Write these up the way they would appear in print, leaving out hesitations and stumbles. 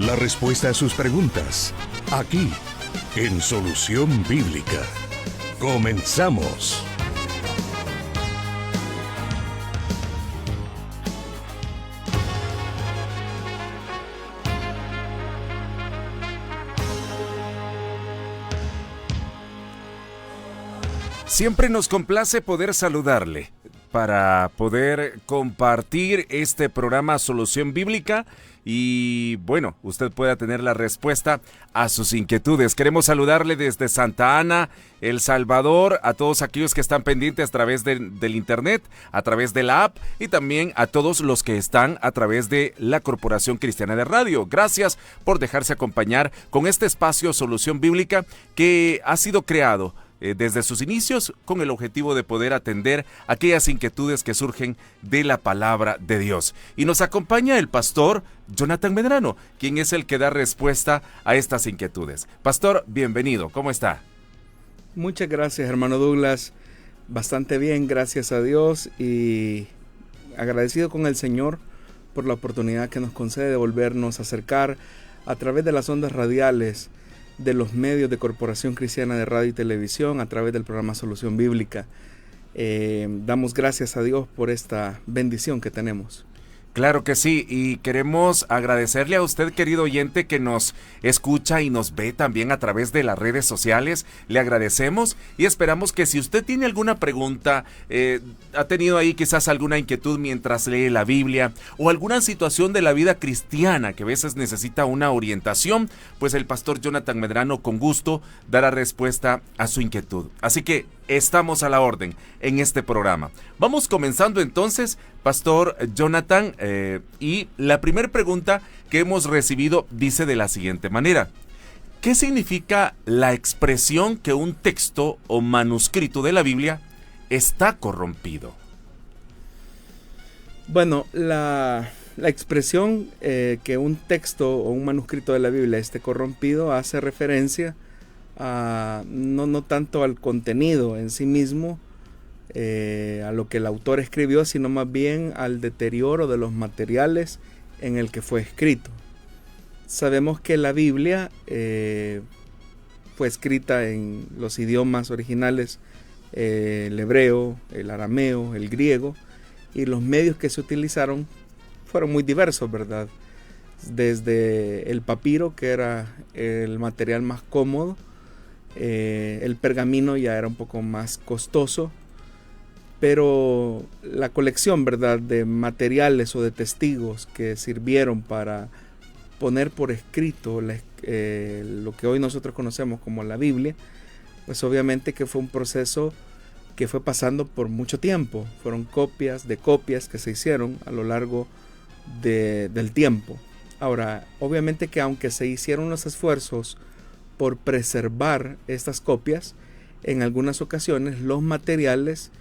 La respuesta a sus preguntas, aquí, en Solución Bíblica. Comenzamos. Siempre nos complace poder saludarle para poder compartir este programa Solución Bíblica y bueno, usted pueda tener la respuesta a sus inquietudes. Queremos saludarle desde Santa Ana, El Salvador, a todos aquellos que están pendientes a través del internet, a través de la app y también a todos los que están a través de la Corporación Cristiana de Radio. Gracias por dejarse acompañar con este espacio Solución Bíblica que ha sido creado desde sus inicios con el objetivo de poder atender aquellas inquietudes que surgen de la palabra de Dios. Y nos acompaña el pastor Jonathan Medrano, quien es el que da respuesta a estas inquietudes. Pastor, bienvenido, ¿cómo está? Muchas gracias, hermano Douglas. Bastante bien, gracias a Dios y agradecido con el Señor por la oportunidad que nos concede de volvernos a acercar a través de las ondas radiales de los medios de Corporación Cristiana de Radio y Televisión a través del programa Solución Bíblica. Damos gracias a Dios por esta bendición que tenemos. Claro que sí, y queremos agradecerle a usted, querido oyente, que nos escucha y nos ve también a través de las redes sociales. Le agradecemos y esperamos que si usted tiene alguna pregunta, ha tenido ahí quizás alguna inquietud mientras lee la Biblia o alguna situación de la vida cristiana que a veces necesita una orientación, pues el pastor Jonathan Medrano con gusto dará respuesta a su inquietud. Así que estamos a la orden en este programa. Vamos comenzando entonces, pastor Jonathan, y la primera pregunta que hemos recibido dice de la siguiente manera: ¿qué significa la expresión que un texto o manuscrito de la Biblia está corrompido? Bueno, la expresión que un texto o un manuscrito de la Biblia esté corrompido hace referencia no tanto al contenido en sí mismo, a lo que el autor escribió, sino más bien al deterioro de los materiales en el que fue escrito. Sabemos que la Biblia fue escrita en los idiomas originales, el hebreo, el arameo, el griego, y los medios que se utilizaron fueron muy diversos, ¿verdad? Desde el papiro, que era el material más cómodo, el pergamino ya era un poco más costoso, pero la colección, ¿verdad?, de materiales o de testigos que sirvieron para poner por escrito lo que hoy nosotros conocemos como la Biblia, pues obviamente que fue un proceso que fue pasando por mucho tiempo. Fueron copias de copias que se hicieron a lo largo del tiempo. Ahora, obviamente que aunque se hicieron los esfuerzos por preservar estas copias, en algunas ocasiones los materiales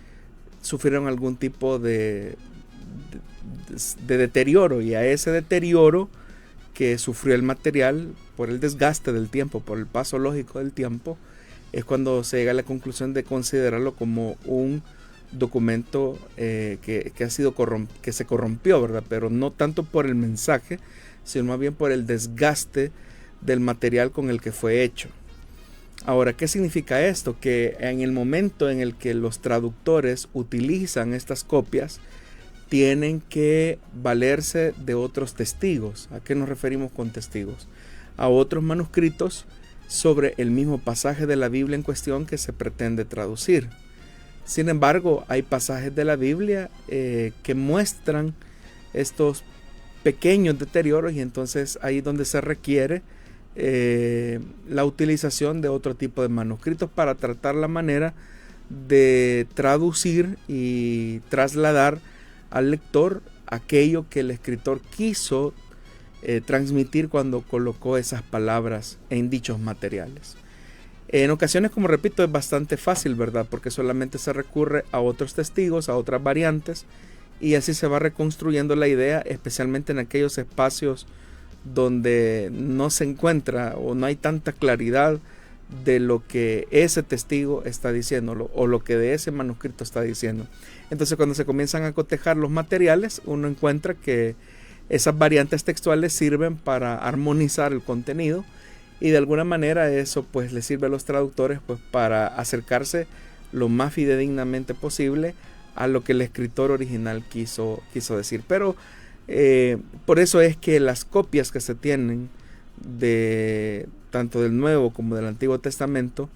sufrieron algún tipo de deterioro, y a ese deterioro que sufrió el material por el desgaste del tiempo, por el paso lógico del tiempo, es cuando se llega a la conclusión de considerarlo como un documento que se corrompió, ¿verdad? Pero no tanto por el mensaje, sino más bien por el desgaste del material con el que fue hecho. Ahora, ¿qué significa esto? Que en el momento en el que los traductores utilizan estas copias, tienen que valerse de otros testigos. ¿A qué nos referimos con testigos? A otros manuscritos sobre el mismo pasaje de la Biblia en cuestión que se pretende traducir. Sin embargo, hay pasajes de la Biblia que muestran estos pequeños deterioros, y entonces ahí es donde se requiere la utilización de otro tipo de manuscritos para tratar la manera de traducir y trasladar al lector aquello que el escritor quiso transmitir cuando colocó esas palabras en dichos materiales. En ocasiones, como repito, es bastante fácil, ¿verdad? Porque solamente se recurre a otros testigos, a otras variantes, y así se va reconstruyendo la idea, especialmente en aquellos espacios donde no se encuentra o no hay tanta claridad de lo que ese testigo está diciendo o lo que de ese manuscrito está diciendo. Entonces, cuando se comienzan a cotejar los materiales, uno encuentra que esas variantes textuales sirven para armonizar el contenido y de alguna manera eso pues le sirve a los traductores pues para acercarse lo más fidedignamente posible a lo que el escritor original quiso decir. Pero por eso es que las copias que se tienen de tanto del Nuevo como del Antiguo Testamento,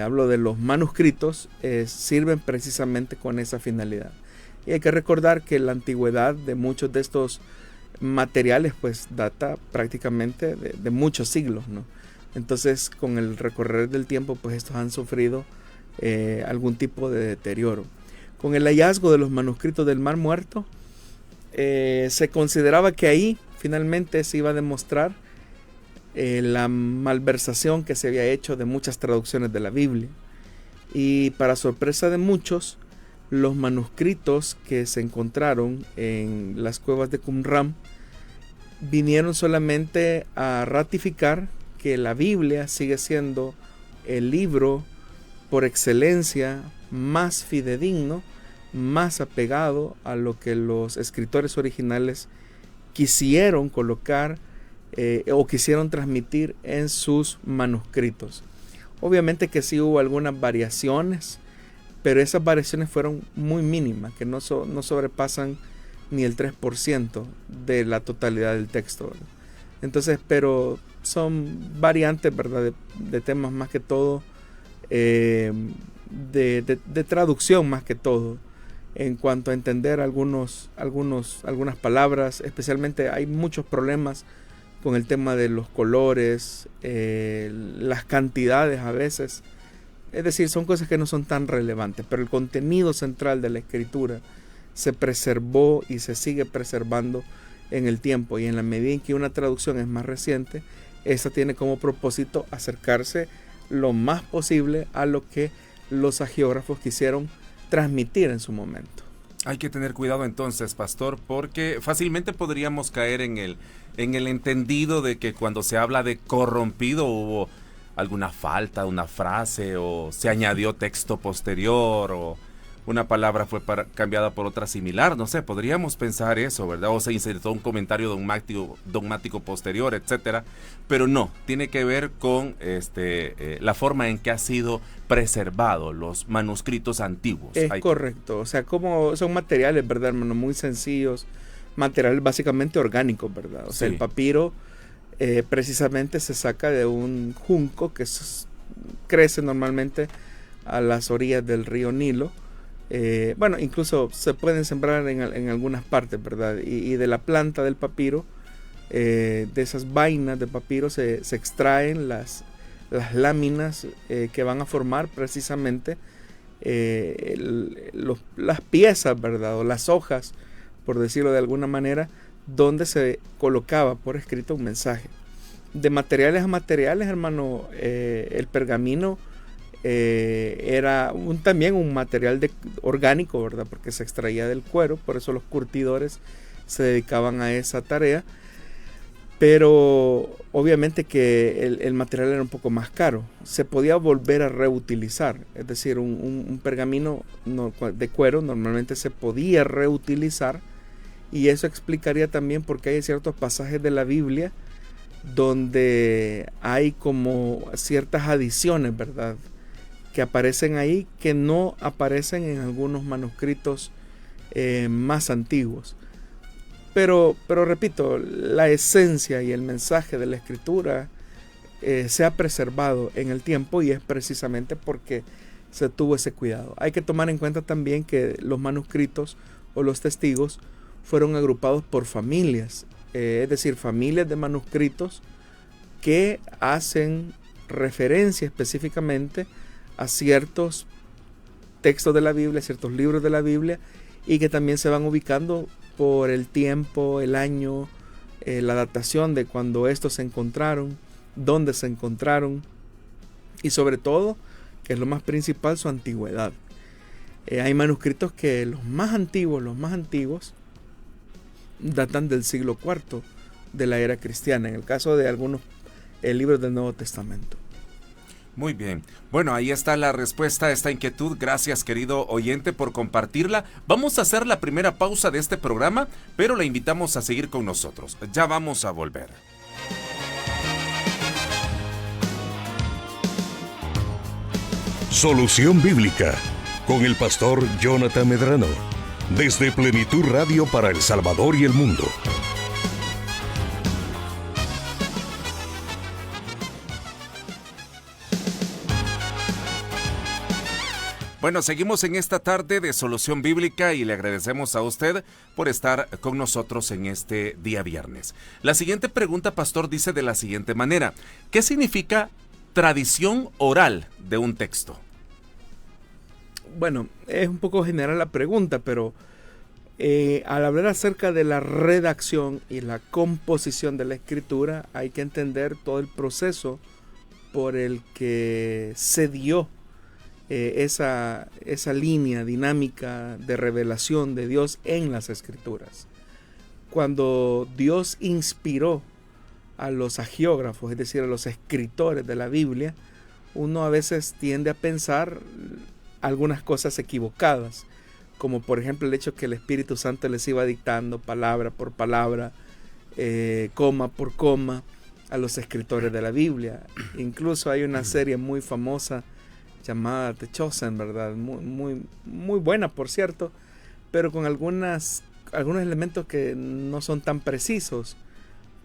hablo de los manuscritos, sirven precisamente con esa finalidad. Y hay que recordar que la antigüedad de muchos de estos materiales pues data prácticamente de muchos siglos, ¿no? Entonces con el recorrer del tiempo pues estos han sufrido algún tipo de deterioro. Con el hallazgo de los manuscritos del Mar Muerto, se consideraba que ahí finalmente se iba a demostrar la malversación que se había hecho de muchas traducciones de la Biblia. Y para sorpresa de muchos, los manuscritos que se encontraron en las cuevas de Qumran vinieron solamente a ratificar que la Biblia sigue siendo el libro por excelencia más fidedigno, más apegado a lo que los escritores originales quisieron colocar o quisieron transmitir en sus manuscritos. Obviamente que sí hubo algunas variaciones, pero esas variaciones fueron muy mínimas, que no sobrepasan ni el 3% de la totalidad del texto, ¿verdad? Entonces, pero son variantes, ¿verdad? De temas más que todo, de traducción más que todo, en cuanto a entender algunas palabras. Especialmente hay muchos problemas con el tema de los colores, las cantidades a veces. Es decir, son cosas que no son tan relevantes, pero el contenido central de la escritura se preservó y se sigue preservando en el tiempo, y en la medida en que una traducción es más reciente, esta tiene como propósito acercarse lo más posible a lo que los hagiógrafos quisieron transmitir en su momento. Hay que tener cuidado entonces, pastor, porque fácilmente podríamos caer en el entendido de que cuando se habla de corrompido hubo alguna falta, una frase, o se añadió texto posterior, o una palabra fue cambiada por otra similar, no sé, podríamos pensar eso, ¿verdad? O se insertó un comentario dogmático posterior, etcétera, pero no, tiene que ver con la forma en que ha sido preservado los manuscritos antiguos. Es correcto, o sea, como son materiales, ¿verdad, hermano? Muy sencillos, materiales básicamente orgánicos, ¿verdad? O sea, sí. El papiro precisamente se saca de un junco que crece normalmente a las orillas del río Nilo. Bueno, incluso se pueden sembrar en algunas partes, ¿verdad? Y de la planta del papiro, de esas vainas de papiro se extraen las láminas que van a formar precisamente las piezas, ¿verdad? O las hojas, por decirlo de alguna manera, donde se colocaba por escrito un mensaje. De materiales a materiales, hermano, el pergamino era también un material orgánico, ¿verdad? Porque se extraía del cuero, por eso los curtidores se dedicaban a esa tarea. Pero obviamente que el material era un poco más caro. Se podía volver a reutilizar, es decir, un pergamino de cuero normalmente se podía reutilizar. Y eso explicaría también por qué hay ciertos pasajes de la Biblia donde hay como ciertas adiciones, ¿verdad?, que aparecen ahí, que no aparecen en algunos manuscritos más antiguos. Pero repito, la esencia y el mensaje de la escritura se ha preservado en el tiempo, y es precisamente porque se tuvo ese cuidado. Hay que tomar en cuenta también que los manuscritos o los testigos fueron agrupados por familias, es decir, familias de manuscritos que hacen referencia específicamente a ciertos textos de la Biblia, ciertos libros de la Biblia, y que también se van ubicando por el tiempo, el año, la datación de cuando estos se encontraron, dónde se encontraron, y sobre todo, que es lo más principal, su antigüedad. Hay manuscritos que los más antiguos, datan del siglo IV de la era cristiana, en el caso de algunos libros del Nuevo Testamento. Muy bien. Bueno, ahí está la respuesta a esta inquietud. Gracias, querido oyente, por compartirla. Vamos a hacer la primera pausa de este programa, pero la invitamos a seguir con nosotros. Ya vamos a volver. Solución Bíblica, con el pastor Jonathan Medrano, desde Plenitud Radio para El Salvador y el mundo. Bueno, seguimos en esta tarde de Solución Bíblica y le agradecemos a usted por estar con nosotros en este día viernes. La siguiente pregunta, pastor, dice de la siguiente manera: ¿qué significa tradición oral de un texto? Bueno, es un poco general la pregunta, pero al hablar acerca de la redacción y la composición de la escritura, hay que entender todo el proceso por el que se dio esa línea dinámica de revelación de Dios en las escrituras. Cuando Dios inspiró a los hagiógrafos, es decir, a los escritores de la Biblia, uno a veces tiende a pensar algunas cosas equivocadas, como por ejemplo el hecho que el Espíritu Santo les iba dictando palabra por palabra, coma por coma, a los escritores de la Biblia. Incluso hay una serie muy famosa llamada The Chosen, ¿verdad? Muy buena, por cierto, pero con algunos elementos que no son tan precisos.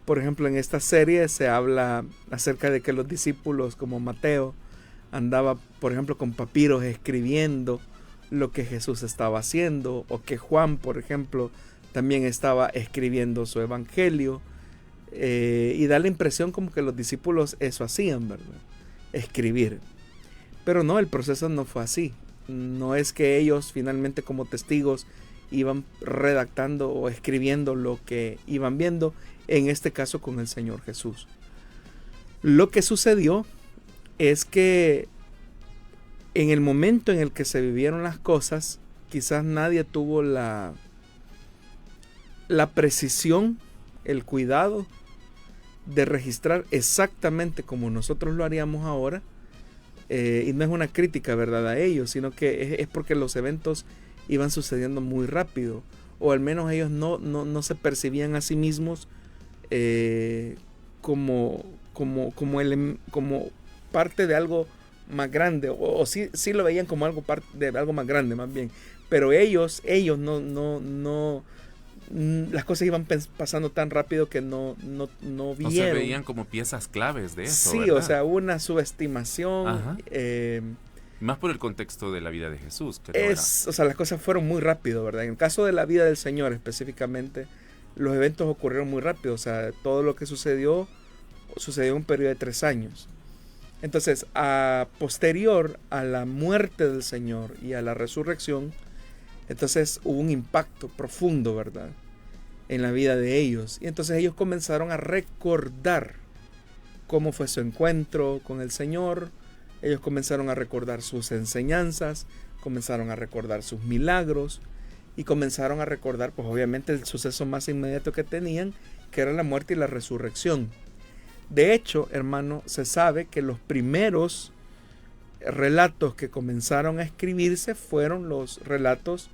Por ejemplo, en esta serie se habla acerca de que los discípulos, como Mateo, andaba, por ejemplo, con papiros escribiendo lo que Jesús estaba haciendo, o que Juan, por ejemplo, también estaba escribiendo su evangelio, y da la impresión como que los discípulos eso hacían, ¿verdad? Escribir. Pero no, el proceso no fue así. No es que ellos finalmente como testigos iban redactando o escribiendo lo que iban viendo, en este caso con el Señor Jesús. Lo que sucedió es que en el momento en el que se vivieron las cosas, quizás nadie tuvo la precisión, el cuidado de registrar exactamente como nosotros lo haríamos ahora. Y no es una crítica, ¿verdad?, a ellos, sino que es porque los eventos iban sucediendo muy rápido, o al menos ellos no se percibían a sí mismos como parte de algo más grande, o sí lo veían como algo parte de algo más grande, más bien, pero ellos no las cosas iban pasando tan rápido que no vieron. No se veían como piezas claves de eso, sí, ¿verdad? O sea, una subestimación. Más por el contexto de la vida de Jesús. O sea, las cosas fueron muy rápido, ¿verdad? En el caso de la vida del Señor específicamente, los eventos ocurrieron muy rápido. O sea, todo lo que sucedió en un periodo de 3 años. Entonces, posterior a la muerte del Señor y a la resurrección, entonces hubo un impacto profundo, ¿verdad?, en la vida de ellos. Y entonces ellos comenzaron a recordar cómo fue su encuentro con el Señor. Ellos comenzaron a recordar sus enseñanzas, comenzaron a recordar sus milagros y comenzaron a recordar, pues obviamente, el suceso más inmediato que tenían, que era la muerte y la resurrección. De hecho, hermano, se sabe que los primeros relatos que comenzaron a escribirse fueron los relatos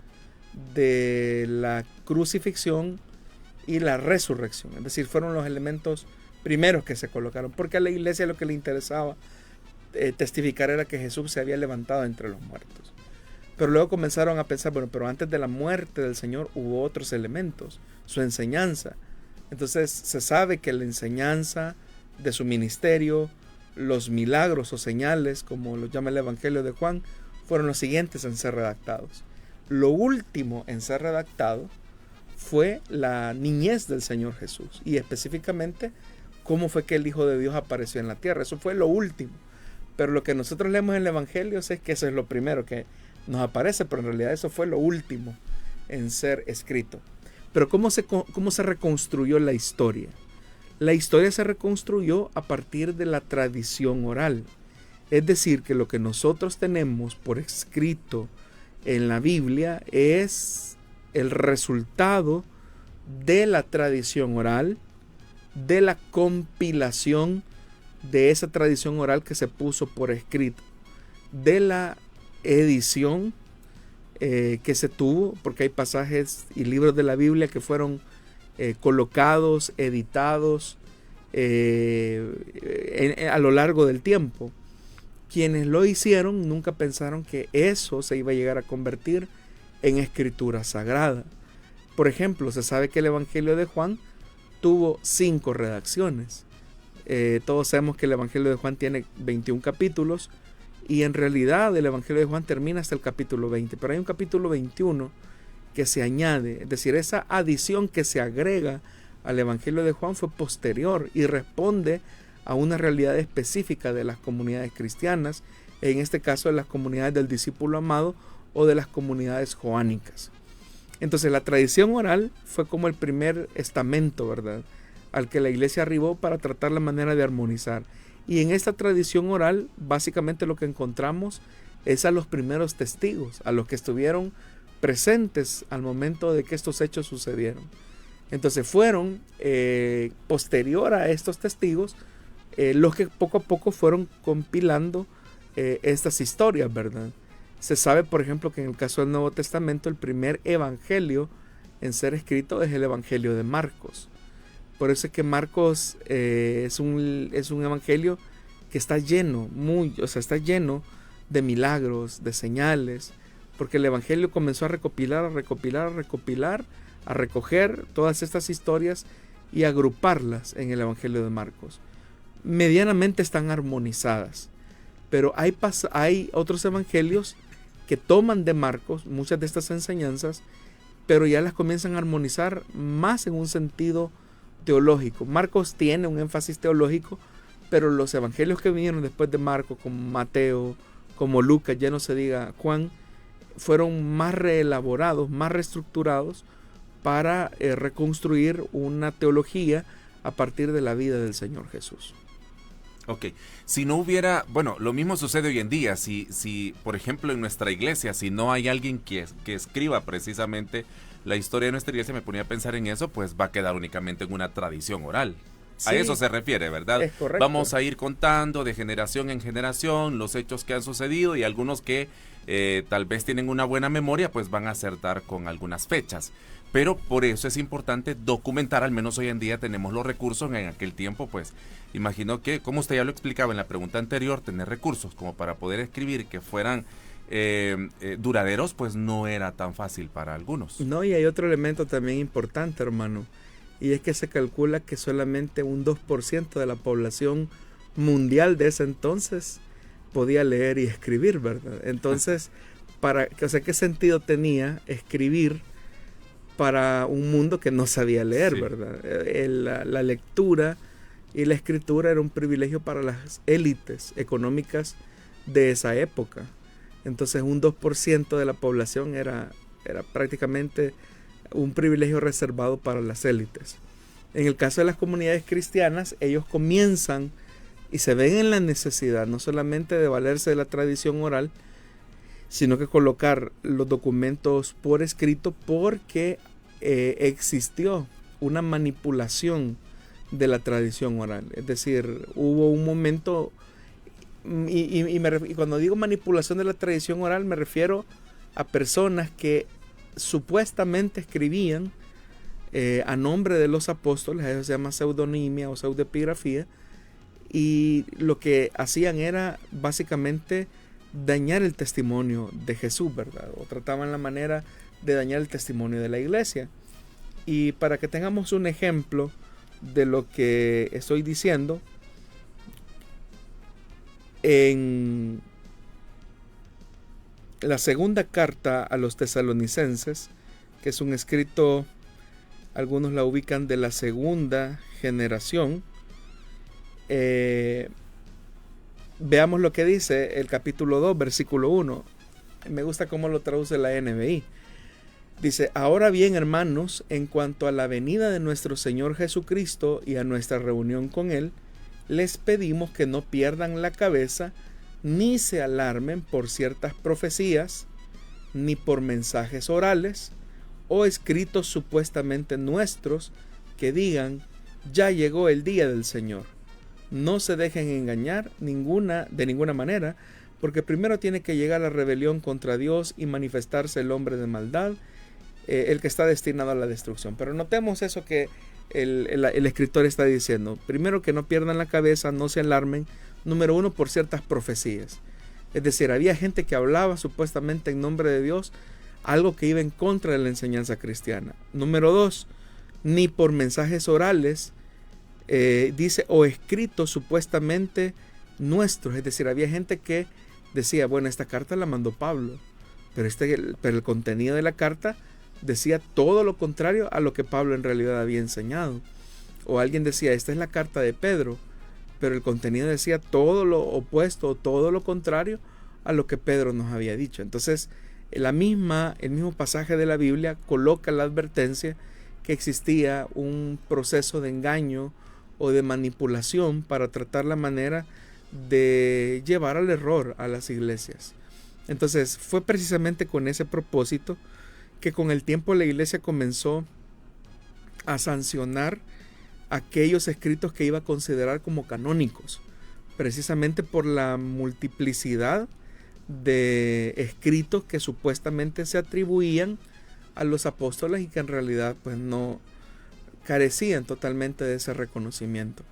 de la crucifixión y la resurrección. Es decir, fueron los elementos primeros que se colocaron, porque a la iglesia lo que le interesaba testificar era que Jesús se había levantado entre los muertos. Pero luego comenzaron a pensar, bueno, pero antes de la muerte del Señor hubo otros elementos, su enseñanza. Entonces se sabe que la enseñanza de su ministerio, los milagros o señales, como lo llama el Evangelio de Juan, fueron los siguientes en ser redactados. Lo último en ser redactado fue la niñez del Señor Jesús, y específicamente cómo fue que el Hijo de Dios apareció en la tierra. Eso fue lo último. Pero lo que nosotros leemos en el Evangelio es que eso es lo primero que nos aparece, pero en realidad eso fue lo último en ser escrito. Pero ¿cómo se reconstruyó la historia? La historia se reconstruyó a partir de la tradición oral. Es decir, que lo que nosotros tenemos por escrito en la Biblia es el resultado de la tradición oral, de la compilación de esa tradición oral que se puso por escrito, de la edición que se tuvo, porque hay pasajes y libros de la Biblia que fueron colocados, editados a lo largo del tiempo. Quienes lo hicieron nunca pensaron que eso se iba a llegar a convertir en escritura sagrada. Por ejemplo, se sabe que el Evangelio de Juan tuvo 5 redacciones. Todos sabemos que el Evangelio de Juan tiene 21 capítulos, y en realidad el Evangelio de Juan termina hasta el capítulo 20, pero hay un capítulo 21 que se añade, es decir, esa adición que se agrega al Evangelio de Juan fue posterior y responde a una realidad específica de las comunidades cristianas, en este caso de las comunidades del discípulo amado o de las comunidades joánicas. Entonces la tradición oral fue como el primer estamento, ¿verdad?, al que la iglesia arribó para tratar la manera de armonizar. Y en esta tradición oral, básicamente lo que encontramos es a los primeros testigos, a los que estuvieron presentes al momento de que estos hechos sucedieron. Entonces fueron, posterior a estos testigos, los que poco a poco fueron compilando estas historias, ¿verdad? Se sabe, por ejemplo, que en el caso del Nuevo Testamento, el primer evangelio en ser escrito es el Evangelio de Marcos. Por eso es que Marcos es un evangelio que está lleno, está lleno de milagros, de señales, porque el evangelio comenzó a recopilar, a recoger todas estas historias y agruparlas en el Evangelio de Marcos. Medianamente están armonizadas, pero hay otros evangelios que toman de Marcos muchas de estas enseñanzas, pero ya las comienzan a armonizar más en un sentido teológico. Marcos tiene un énfasis teológico, pero los evangelios que vinieron después de Marcos, como Mateo, como Lucas, ya no se diga Juan, fueron más reelaborados, más reestructurados para reconstruir una teología a partir de la vida del Señor Jesús. Ok, si no hubiera, bueno, lo mismo sucede hoy en día, si por ejemplo en nuestra iglesia, si no hay alguien que escriba precisamente la historia de nuestra iglesia, me ponía a pensar en eso, pues va a quedar únicamente en una tradición oral. Sí, a eso se refiere, ¿verdad? Es correcto. Vamos a ir contando de generación en generación los hechos que han sucedido, y algunos que tal vez tienen una buena memoria, pues van a acertar con algunas fechas. Pero por eso es importante documentar, al menos hoy en día tenemos los recursos. En aquel tiempo, pues, imagino que, como usted ya lo explicaba en la pregunta anterior, tener recursos como para poder escribir que fueran duraderos, pues no era tan fácil para algunos. No, y hay otro elemento también importante, hermano, y es que se calcula que solamente un 2% de la población mundial de ese entonces podía leer y escribir, ¿verdad? Entonces, ¿qué sentido tenía escribir para un mundo que no sabía leer, sí, ¿verdad? La lectura y la escritura era un privilegio para las élites económicas de esa época. Entonces un 2% de la población era prácticamente un privilegio reservado para las élites. En el caso de las comunidades cristianas, ellos comienzan y se ven en la necesidad no solamente de valerse de la tradición oral, sino que colocar los documentos por escrito, porque existió una manipulación de la tradición oral. Es decir, hubo un momento, y cuando digo manipulación de la tradición oral, me refiero a personas que supuestamente escribían a nombre de los apóstoles. A eso se llama pseudonimia o pseudepigrafía, y lo que hacían era básicamente dañar el testimonio de Jesús, ¿verdad? O trataban la manera de dañar el testimonio de la iglesia. Y para que tengamos un ejemplo de lo que estoy diciendo, en la segunda carta a los tesalonicenses, que es un escrito, algunos la ubican de la segunda generación, veamos lo que dice el capítulo 2, versículo 1. Me gusta cómo lo traduce la NBI. Dice: ahora bien, hermanos, en cuanto a la venida de nuestro Señor Jesucristo y a nuestra reunión con Él, les pedimos que no pierdan la cabeza, ni se alarmen por ciertas profecías, ni por mensajes orales o escritos supuestamente nuestros que digan: ya llegó el día del Señor. no se dejen engañar de ninguna manera, porque primero tiene que llegar la rebelión contra Dios y manifestarse el hombre de maldad, el que está destinado a la destrucción. Pero notemos eso que el escritor está diciendo. Primero, que no pierdan la cabeza, no se alarmen. Número uno, por ciertas profecías. Es decir, había gente que hablaba supuestamente en nombre de Dios, algo que iba en contra de la enseñanza cristiana. Número dos, ni por mensajes orales, dice, o escritos supuestamente nuestros. Es decir, había gente que decía, bueno, esta carta la mandó Pablo, pero el contenido de la carta decía todo lo contrario a lo que Pablo en realidad había enseñado. O alguien decía, esta es la carta de Pedro, pero el contenido decía todo lo opuesto, todo lo contrario a lo que Pedro nos había dicho. Entonces, el mismo pasaje de la Biblia coloca la advertencia que existía un proceso de engaño o de manipulación para tratar la manera de llevar al error a las iglesias. Entonces, fue precisamente con ese propósito que con el tiempo la iglesia comenzó a sancionar aquellos escritos que iba a considerar como canónicos, precisamente por la multiplicidad de escritos que supuestamente se atribuían a los apóstoles y que en realidad pues no carecían totalmente de ese reconocimiento.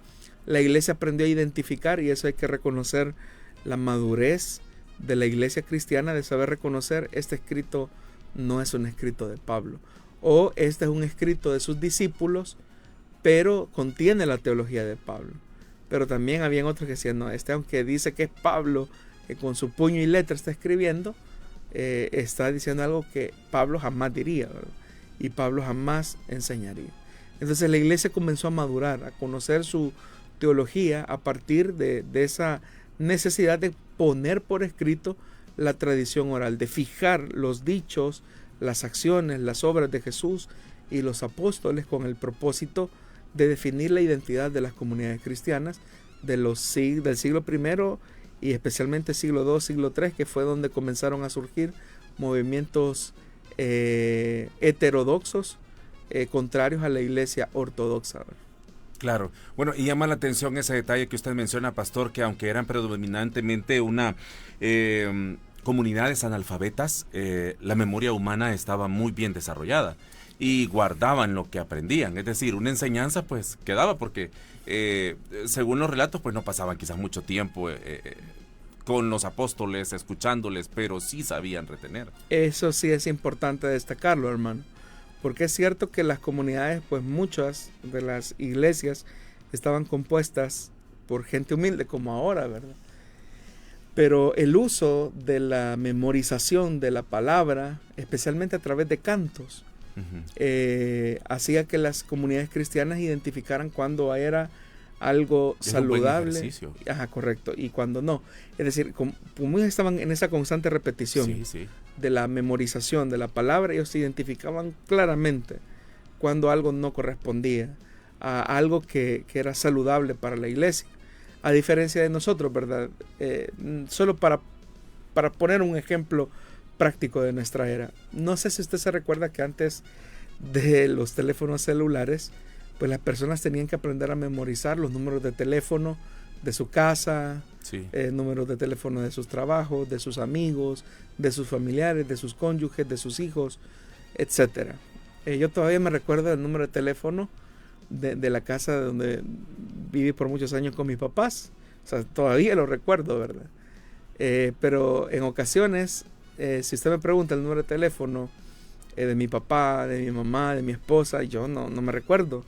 La iglesia aprendió a identificar, y eso hay que reconocer la madurez de la iglesia cristiana, de saber reconocer: este escrito no es un escrito de Pablo, o este es un escrito de sus discípulos, pero contiene la teología de Pablo. Pero también habían otros que decían, no, aunque dice que es Pablo, que con su puño y letra está escribiendo, está diciendo algo que Pablo jamás diría, ¿verdad? Y Pablo jamás enseñaría. Entonces la iglesia comenzó a madurar, a conocer su teología a partir de esa necesidad de poner por escrito la tradición oral, de fijar los dichos, las acciones, las obras de Jesús y los apóstoles con el propósito de definir la identidad de las comunidades cristianas del siglo I y especialmente siglo II, siglo III, que fue donde comenzaron a surgir movimientos heterodoxos contrarios a la iglesia ortodoxa. Claro. Bueno, y llama la atención ese detalle que usted menciona, pastor, que aunque eran predominantemente una comunidades analfabetas, la memoria humana estaba muy bien desarrollada y guardaban lo que aprendían. Es decir, una enseñanza pues quedaba porque según los relatos pues no pasaban quizás mucho tiempo con los apóstoles escuchándoles, pero sí sabían retener. Eso sí es importante destacarlo, hermano, porque es cierto que las comunidades, pues muchas de las iglesias estaban compuestas por gente humilde como ahora, ¿verdad? Pero el uso de la memorización de la palabra, especialmente a través de cantos, hacía que las comunidades cristianas identificaran cuando era algo saludable. Ajá, correcto, y cuando no. Es decir, como estaban en esa constante repetición de la memorización de la palabra, ellos se identificaban claramente cuando algo no correspondía a algo que era saludable para la iglesia. A diferencia de nosotros, ¿verdad? Solo para poner un ejemplo práctico de nuestra era. No sé si usted se recuerda que antes de los teléfonos celulares, pues las personas tenían que aprender a memorizar los números de teléfono de su casa, números de teléfono de sus trabajos, de sus amigos, de sus familiares, de sus cónyuges, de sus hijos, etc. Yo todavía me recuerdo el número de teléfono de la casa donde viví por muchos años con mis papás. O sea, todavía lo recuerdo, ¿verdad? Pero en ocasiones, si usted me pregunta el número de teléfono de mi papá, de mi mamá, de mi esposa, yo no me recuerdo.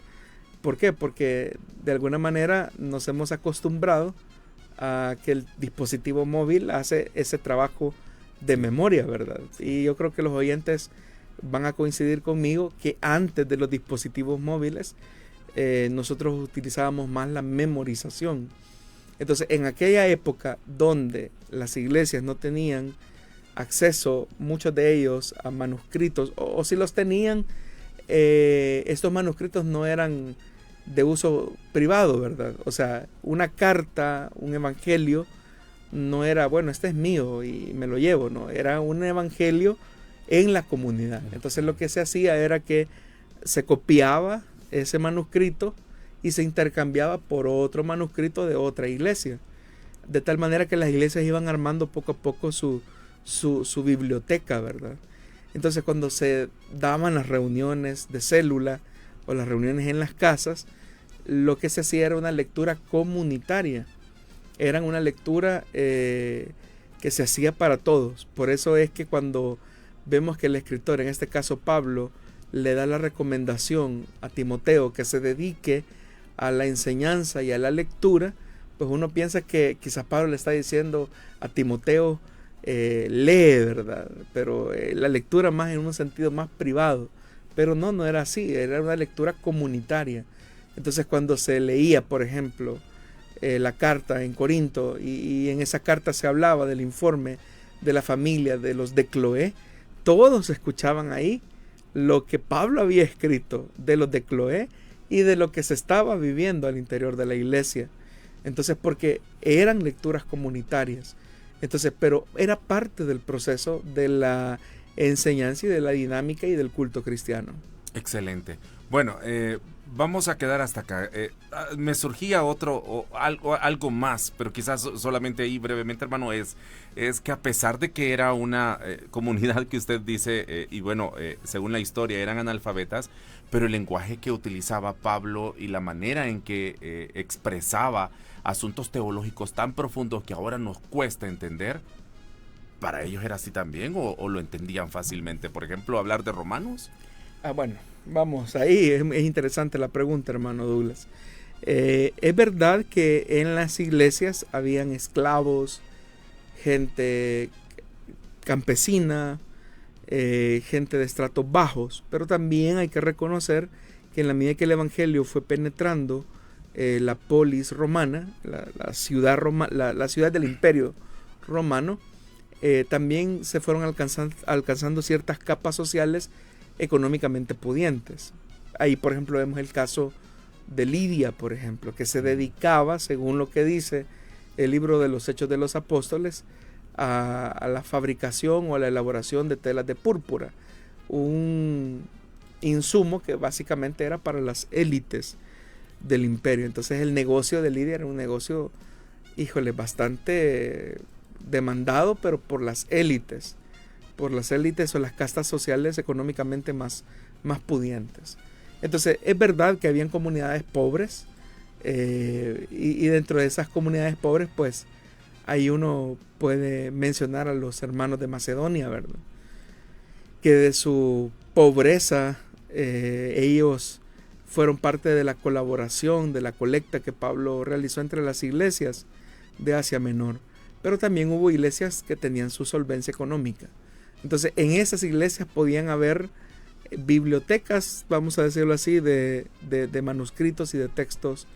¿Por qué? Porque de alguna manera nos hemos acostumbrado a que el dispositivo móvil hace ese trabajo de memoria, ¿verdad? Y yo creo que los oyentes van a coincidir conmigo que antes de los dispositivos móviles nosotros utilizábamos más la memorización. Entonces, en aquella época donde las iglesias no tenían acceso, muchos de ellos, a manuscritos, o si los tenían, estos manuscritos no eran de uso privado, ¿verdad? O sea, una carta, un evangelio, no era, bueno, este es mío y me lo llevo, no, era un evangelio en la comunidad. Entonces lo que se hacía era que se copiaba ese manuscrito y se intercambiaba por otro manuscrito de otra iglesia. De tal manera que las iglesias iban armando poco a poco su biblioteca, ¿verdad? Entonces, cuando se daban las reuniones de célula o las reuniones en las casas, lo que se hacía era una lectura comunitaria. Era una lectura que se hacía para todos. Por eso es que cuando vemos que el escritor, en este caso Pablo, le da la recomendación a Timoteo que se dedique a la enseñanza y a la lectura, pues uno piensa que quizás Pablo le está diciendo a Timoteo, lee, ¿verdad? Pero la lectura más en un sentido más privado. Pero no era así, era una lectura comunitaria. Entonces, cuando se leía, por ejemplo, la carta en Corinto, y en esa carta se hablaba del informe de la familia de los de Cloé, todos escuchaban ahí lo que Pablo había escrito de los de Cloé y de lo que se estaba viviendo al interior de la iglesia. Entonces, porque eran lecturas comunitarias. Entonces, pero era parte del proceso de la enseñanza y de la dinámica y del culto cristiano. Excelente. Bueno, vamos a quedar hasta acá. Me surgía algo más, pero quizás solamente ahí brevemente, hermano, es que a pesar de que era una comunidad que usted dice, y bueno, según la historia eran analfabetas, pero el lenguaje que utilizaba Pablo y la manera en que expresaba asuntos teológicos tan profundos que ahora nos cuesta entender, ¿para ellos era así también o lo entendían fácilmente? Por ejemplo, hablar de Romanos. Bueno, vamos, ahí es interesante la pregunta, hermano Douglas. Es verdad que en las iglesias habían esclavos, gente campesina, gente de estratos bajos, pero también hay que reconocer que en la medida que el evangelio fue penetrando la polis romana, la ciudad del imperio romano, también se fueron alcanzando ciertas capas sociales económicamente pudientes. Ahí, por ejemplo, vemos el caso de Lidia, por ejemplo, que se dedicaba, según lo que dice el libro de los Hechos de los Apóstoles, a la fabricación o a la elaboración de telas de púrpura, un insumo que básicamente era para las élites del imperio. Entonces el negocio de Lidia era un negocio, bastante demandado, pero por las élites o las castas sociales económicamente más pudientes. Entonces es verdad que habían comunidades pobres, y dentro de esas comunidades pobres, pues ahí uno puede mencionar a los hermanos de Macedonia, ¿verdad? Que de su pobreza ellos fueron parte de la colaboración, de la colecta que Pablo realizó entre las iglesias de Asia Menor. Pero también hubo iglesias que tenían su solvencia económica. Entonces, en esas iglesias podían haber bibliotecas, vamos a decirlo así, de manuscritos y de textos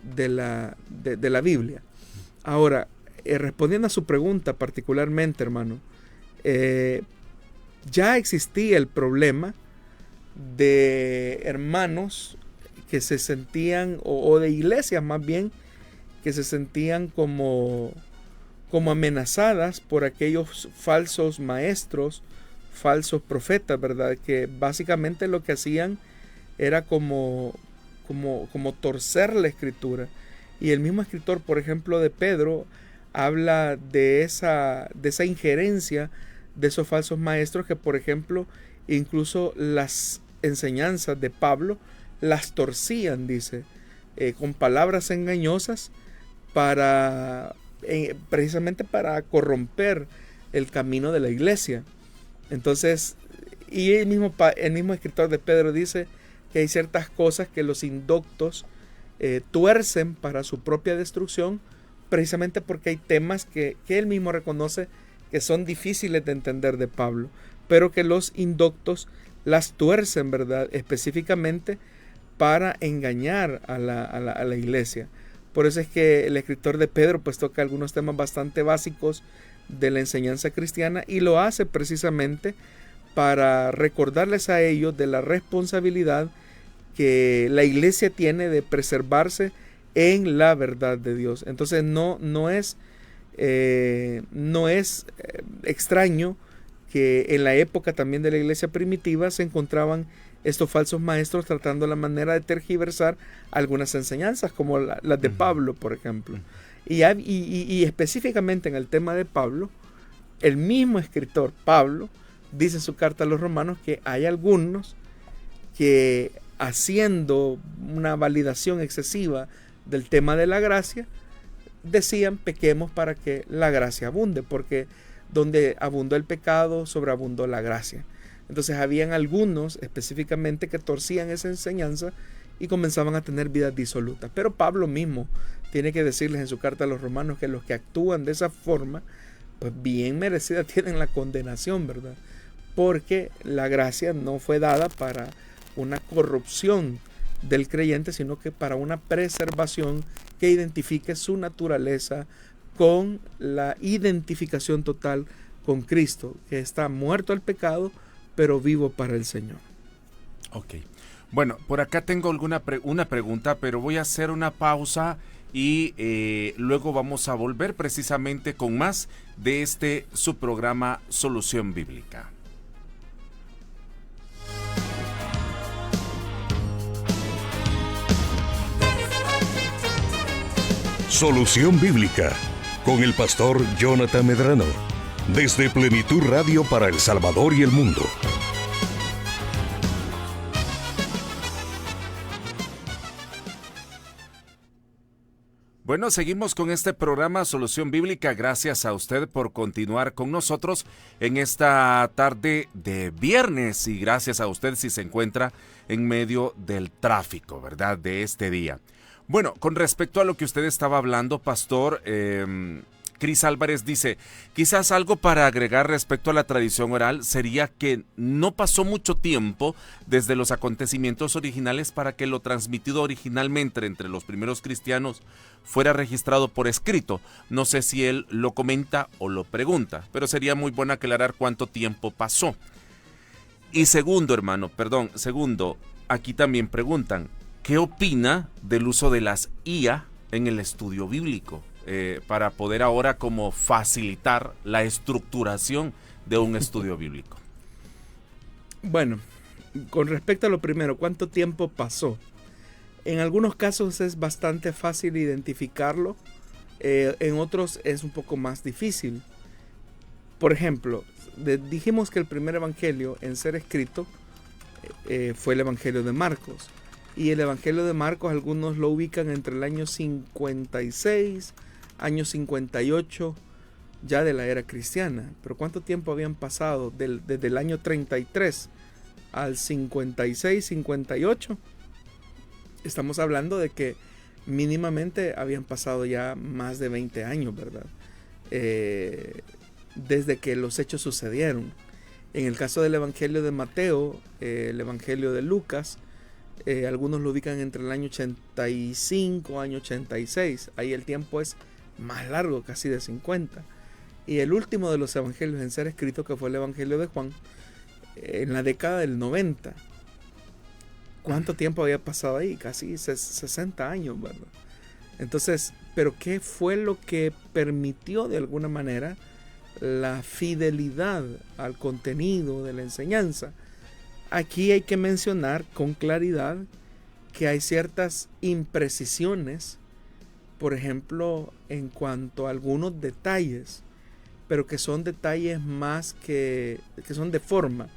de la Biblia. Ahora, respondiendo a su pregunta particularmente, hermano, ya existía el problema de hermanos que se sentían, o de iglesias más bien, que se sentían como amenazadas por aquellos falsos maestros, falsos profetas, ¿verdad? Que básicamente lo que hacían era como torcer la escritura. Y el mismo escritor, por ejemplo, de Pedro, habla de esa injerencia de esos falsos maestros que, por ejemplo, incluso las enseñanzas de Pablo las torcían, dice, con palabras engañosas precisamente para corromper el camino de la iglesia. Entonces, y el mismo escritor de Pedro dice que hay ciertas cosas que los indoctos tuercen para su propia destrucción, precisamente porque hay temas que él mismo reconoce que son difíciles de entender de Pablo, pero que los indoctos las tuercen, ¿verdad? Específicamente para engañar a la iglesia. Por eso es que el escritor de Pedro pues toca algunos temas bastante básicos de la enseñanza cristiana, y lo hace precisamente para recordarles a ellos de la responsabilidad que la iglesia tiene de preservarse en la verdad de Dios. Entonces no es extraño que en la época también de la iglesia primitiva se encontraban estos falsos maestros tratando la manera de tergiversar algunas enseñanzas, como las de Pablo, por ejemplo. Y específicamente en el tema de Pablo, el mismo escritor, Pablo, dice en su carta a los romanos que hay algunos que, haciendo una validación excesiva del tema de la gracia, decían pequemos para que la gracia abunde, porque donde abundó el pecado, sobreabundó la gracia. Entonces habían algunos específicamente que torcían esa enseñanza y comenzaban a tener vidas disolutas. Pero Pablo mismo tiene que decirles en su carta a los romanos que los que actúan de esa forma, pues bien merecida tienen la condenación, ¿verdad? Porque la gracia no fue dada para una corrupción del creyente, sino que para una preservación que identifique su naturaleza con la identificación total con Cristo, que está muerto al pecado, pero vivo para el Señor. Ok. Bueno, por acá tengo una pregunta, pero voy a hacer una pausa y luego vamos a volver precisamente con más de su programa Solución Bíblica. Solución Bíblica, con el pastor Jonathan Medrano, desde Plenitud Radio para El Salvador y el mundo. Bueno, seguimos con este programa Solución Bíblica. Gracias a usted por continuar con nosotros en esta tarde de viernes y gracias a usted si se encuentra en medio del tráfico, ¿verdad?, de este día. Bueno, con respecto a lo que usted estaba hablando, pastor, Cris Álvarez dice, quizás algo para agregar respecto a la tradición oral sería que no pasó mucho tiempo desde los acontecimientos originales para que lo transmitido originalmente entre los primeros cristianos fuera registrado por escrito. No sé si él lo comenta o lo pregunta, pero sería muy bueno aclarar cuánto tiempo pasó. Y segundo, aquí también preguntan, ¿qué opina del uso de las IA en el estudio bíblico? Para poder ahora como facilitar la estructuración de un estudio bíblico. Bueno, con respecto a lo primero, ¿cuánto tiempo pasó? En algunos casos es bastante fácil identificarlo, en otros es un poco más difícil. Por ejemplo, dijimos que el primer evangelio en ser escrito fue el evangelio de Marcos. Y el evangelio de Marcos algunos lo ubican entre el año 56, año 58 ya de la era cristiana. Pero ¿cuánto tiempo habían pasado desde el año 33 al 56, 58? Estamos hablando de que mínimamente habían pasado ya más de 20 años, ¿verdad? Desde que los hechos sucedieron. En el caso del evangelio de Mateo, el evangelio de Lucas, algunos lo ubican entre el año 85, año 86. Ahí el tiempo es más largo, casi de 50. Y el último de los evangelios en ser escrito, que fue el evangelio de Juan, en la década del 90. ¿Cuánto tiempo había pasado ahí? Casi 60 años, ¿verdad? Entonces, ¿pero qué fue lo que permitió de alguna manera la fidelidad al contenido de la enseñanza? Aquí hay que mencionar con claridad que hay ciertas imprecisiones, por ejemplo, en cuanto a algunos detalles, pero que son detalles más que son de forma,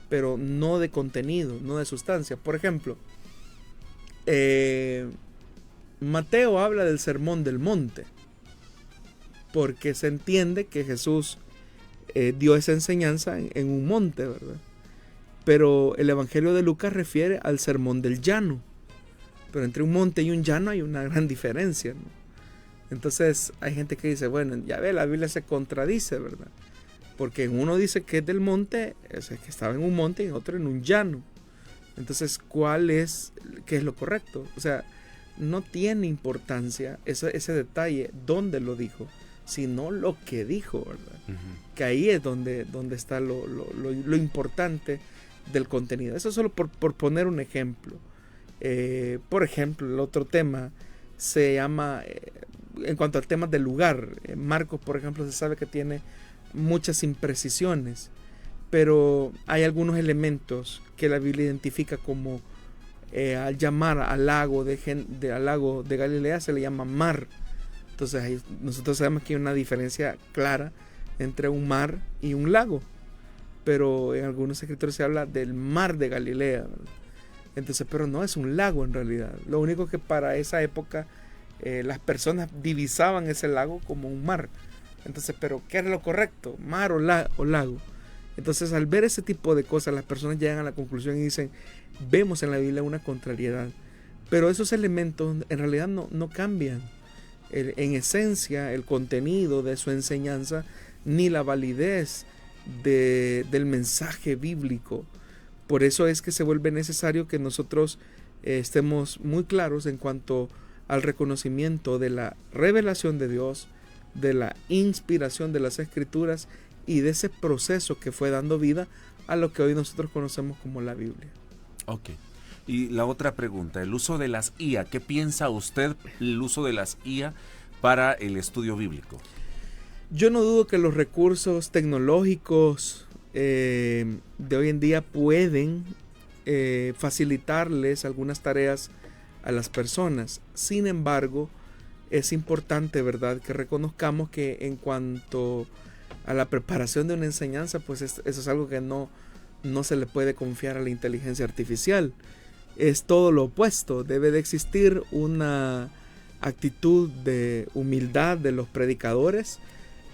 pero no de contenido, no de sustancia. Por ejemplo, Mateo habla del Sermón del Monte, porque se entiende que Jesús dio esa enseñanza en un monte, ¿verdad? Pero el Evangelio de Lucas refiere al Sermón del Llano. Pero entre un monte y un llano hay una gran diferencia, ¿no? Entonces hay gente que dice, bueno, ya ve, la Biblia se contradice, ¿verdad? Porque en uno dice que es del monte, es que estaba en un monte, y en otro en un llano. Entonces, ¿qué es lo correcto? O sea, no tiene importancia ese detalle, dónde lo dijo, sino lo que dijo, ¿verdad? Uh-huh. Que ahí es donde está lo importante del contenido. Eso solo por poner un ejemplo. Por ejemplo, el otro tema se llama, en cuanto al tema del lugar, Marcos, por ejemplo, se sabe que tiene muchas imprecisiones, pero hay algunos elementos que la Biblia identifica como al llamar al lago al lago de Galilea se le llama mar. Entonces ahí nosotros sabemos que hay una diferencia clara entre un mar y un lago, pero en algunos escritores se habla del mar de Galilea, ¿verdad? Entonces, pero no es un lago en realidad. Lo único que para esa época las personas divisaban ese lago como un mar. Entonces, pero ¿qué es lo correcto? ¿Mar o lago? Entonces, al ver ese tipo de cosas, las personas llegan a la conclusión y dicen, vemos en la Biblia una contrariedad. Pero esos elementos en realidad no cambian en esencia el contenido de su enseñanza ni la validez del mensaje bíblico. Por eso es que se vuelve necesario que nosotros estemos muy claros en cuanto al reconocimiento de la revelación de Dios, de la inspiración de las Escrituras y de ese proceso que fue dando vida a lo que hoy nosotros conocemos como la Biblia. Ok. Y la otra pregunta, el uso de las IA. ¿Qué piensa usted el uso de las IA para el estudio bíblico? Yo no dudo que los recursos tecnológicos de hoy en día pueden facilitarles algunas tareas a las personas. Sin embargo, es importante, ¿verdad?, que reconozcamos que en cuanto a la preparación de una enseñanza, pues eso es algo que no se le puede confiar a la inteligencia artificial. Es todo lo opuesto. Debe de existir una actitud de humildad de los predicadores,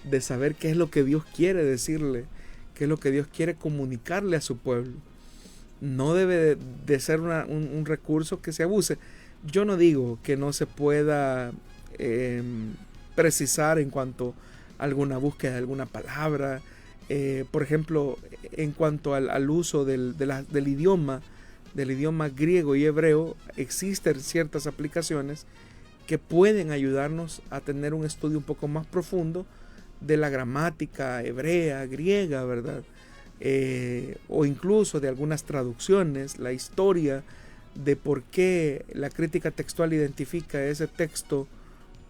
de saber qué es lo que Dios quiere decirle, qué es lo que Dios quiere comunicarle a su pueblo. No debe de ser un recurso que se abuse. Yo no digo que no se pueda precisar en cuanto a alguna búsqueda de alguna palabra. Por ejemplo, en cuanto al uso del idioma griego y hebreo, existen ciertas aplicaciones que pueden ayudarnos a tener un estudio un poco más profundo de la gramática hebrea, griega, ¿verdad? O incluso de algunas traducciones, la historia de por qué la crítica textual identifica ese texto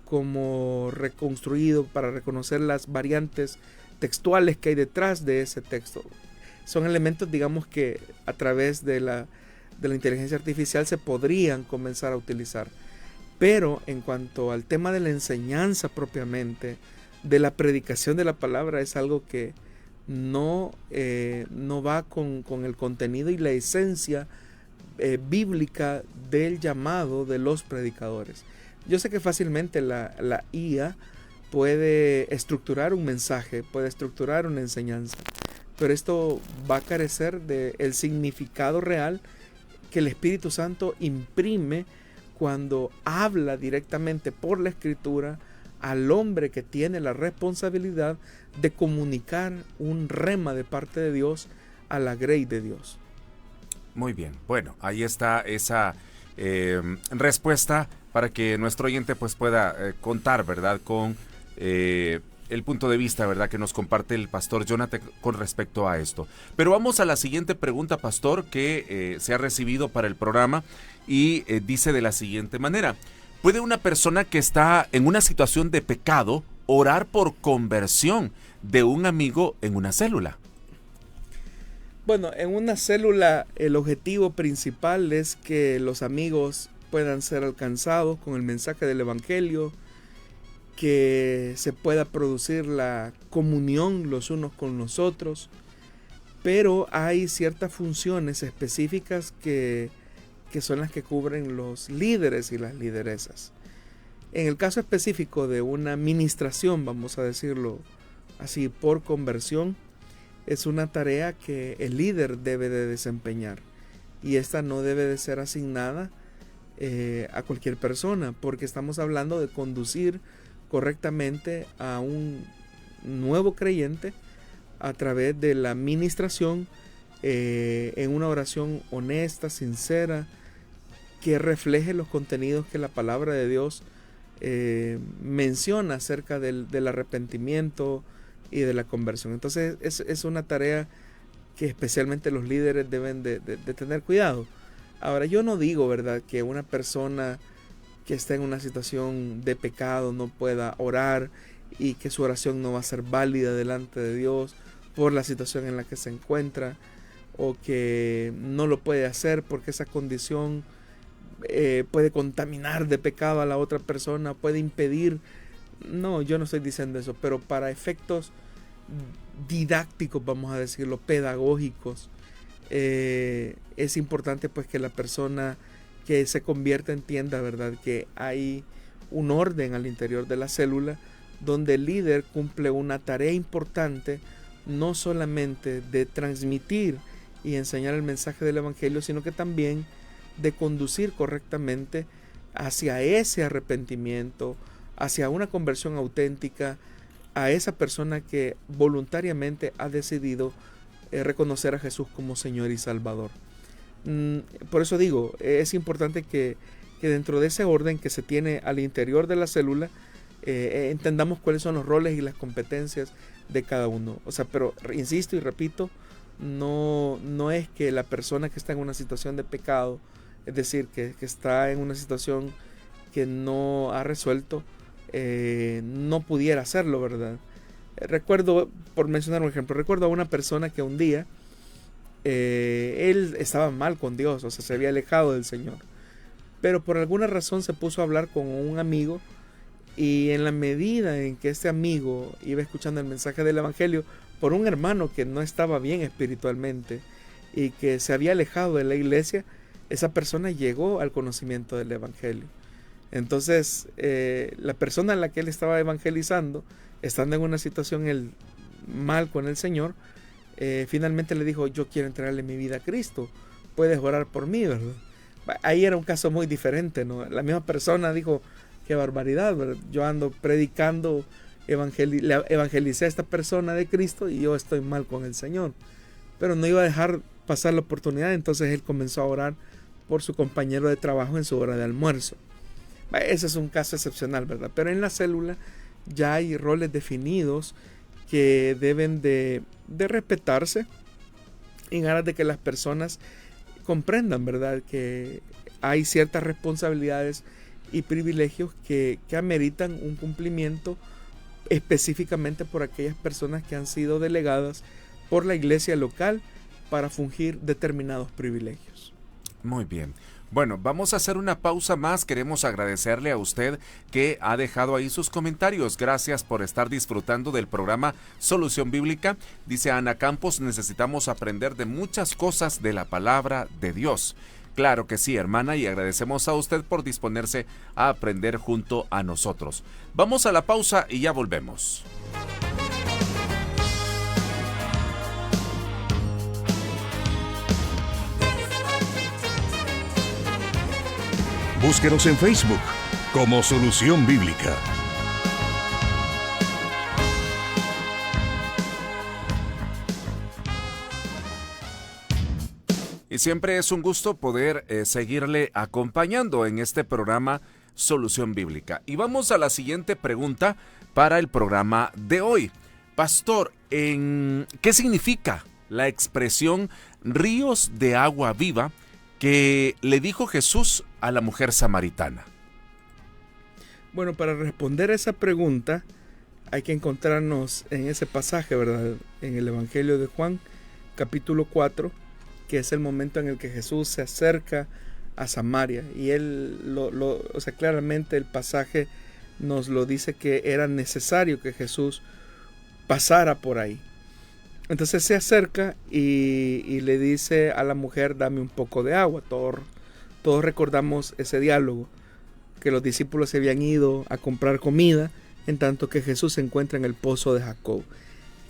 como reconstruido para reconocer las variantes textuales que hay detrás de ese texto. Son elementos, digamos, que a través de la inteligencia artificial se podrían comenzar a utilizar. Pero en cuanto al tema de la enseñanza propiamente, de la predicación de la palabra, es algo que no va con el contenido y la esencia bíblica del llamado de los predicadores. Yo sé que fácilmente la IA puede estructurar un mensaje, puede estructurar una enseñanza, pero esto va a carecer del significado real que el Espíritu Santo imprime cuando habla directamente por la Escritura al hombre que tiene la responsabilidad de comunicar un rema de parte de Dios a la grey de Dios. Muy bien, bueno, ahí está esa respuesta para que nuestro oyente pues pueda contar, ¿verdad?, con el punto de vista, ¿verdad?, que nos comparte el pastor Jonathan con respecto a esto. Pero vamos a la siguiente pregunta, pastor, que se ha recibido para el programa y dice de la siguiente manera: ¿puede una persona que está en una situación de pecado orar por conversión de un amigo en una célula? Bueno, en una célula el objetivo principal es que los amigos puedan ser alcanzados con el mensaje del Evangelio, que se pueda producir la comunión los unos con los otros, pero hay ciertas funciones específicas que son las que cubren los líderes y las lideresas. En el caso específico de una ministración, vamos a decirlo así, por conversión, es una tarea que el líder debe de desempeñar, y esta no debe de ser asignada a cualquier persona, porque estamos hablando de conducir correctamente a un nuevo creyente a través de la ministración en una oración honesta, sincera, que refleje los contenidos que la palabra de Dios menciona acerca del arrepentimiento y de la conversión. Entonces es una tarea que especialmente los líderes deben de tener cuidado. Ahora, yo no digo, ¿verdad?, que una persona que está en una situación de pecado no pueda orar y que su oración no va a ser válida delante de Dios, por la situación en la que se encuentra, o que no lo puede hacer porque esa condición puede contaminar de pecado a la otra persona, puede impedir. No, yo no estoy diciendo eso, pero para efectos didácticos, vamos a decirlo, pedagógicos, es importante pues que la persona que se convierta entienda, ¿verdad?, que hay un orden al interior de la célula donde el líder cumple una tarea importante, no solamente de transmitir y enseñar el mensaje del evangelio, sino que también de conducir correctamente hacia ese arrepentimiento, hacia una conversión auténtica, a esa persona que voluntariamente ha decidido reconocer a Jesús como Señor y Salvador. Por eso digo, es importante que dentro de ese orden que se tiene al interior de la célula, entendamos cuáles son los roles y las competencias de cada uno. O sea, pero insisto y repito, no es que la persona que está en una situación de pecado, es decir, que está en una situación que no ha resuelto, no pudiera hacerlo, ¿verdad? Recuerdo, por mencionar un ejemplo, recuerdo a una persona que un día él estaba mal con Dios, o sea, se había alejado del Señor, pero por alguna razón se puso a hablar con un amigo, y en la medida en que este amigo iba escuchando el mensaje del evangelio por un hermano que no estaba bien espiritualmente y que se había alejado de la iglesia, esa persona llegó al conocimiento del evangelio. Entonces la persona a la que él estaba evangelizando, estando en una situación mal con el Señor, finalmente le dijo: yo quiero entregarle mi vida a Cristo, puedes orar por mí, ¿verdad? Ahí era un caso muy diferente, ¿no? La misma persona dijo: qué barbaridad, ¿verdad? Yo ando predicando, evangelicé a esta persona de Cristo y yo estoy mal con el Señor. Pero no iba a dejar pasar la oportunidad, entonces él comenzó a orar por su compañero de trabajo en su hora de almuerzo. Ese es un caso excepcional, ¿verdad? Pero en la célula ya hay roles definidos que deben de respetarse en aras de que las personas comprendan, ¿verdad?, que hay ciertas responsabilidades y privilegios que ameritan un cumplimiento específicamente por aquellas personas que han sido delegadas por la iglesia local para fungir determinados privilegios. Muy bien. Bueno, vamos a hacer una pausa más. Queremos agradecerle a usted que ha dejado ahí sus comentarios. Gracias por estar disfrutando del programa Solución Bíblica. Dice Ana Campos: necesitamos aprender de muchas cosas de la palabra de Dios. Claro que sí, hermana, y agradecemos a usted por disponerse a aprender junto a nosotros. Vamos a la pausa y ya volvemos. Búsquenos en Facebook como Solución Bíblica. Y siempre es un gusto poder seguirle acompañando en este programa Solución Bíblica. Y vamos a la siguiente pregunta para el programa de hoy. Pastor, ¿qué significa la expresión ríos de agua viva que le dijo Jesús a la mujer samaritana? Bueno, para responder a esa pregunta hay que encontrarnos en ese pasaje, ¿verdad?, en el Evangelio de Juan, capítulo 4, que es el momento en el que Jesús se acerca a Samaria, y él o sea, claramente el pasaje nos lo dice que era necesario que Jesús pasara por ahí. Entonces se acerca y le dice a la mujer: dame un poco de agua. Todos recordamos ese diálogo, que los discípulos se habían ido a comprar comida, en tanto que Jesús se encuentra en el pozo de Jacob.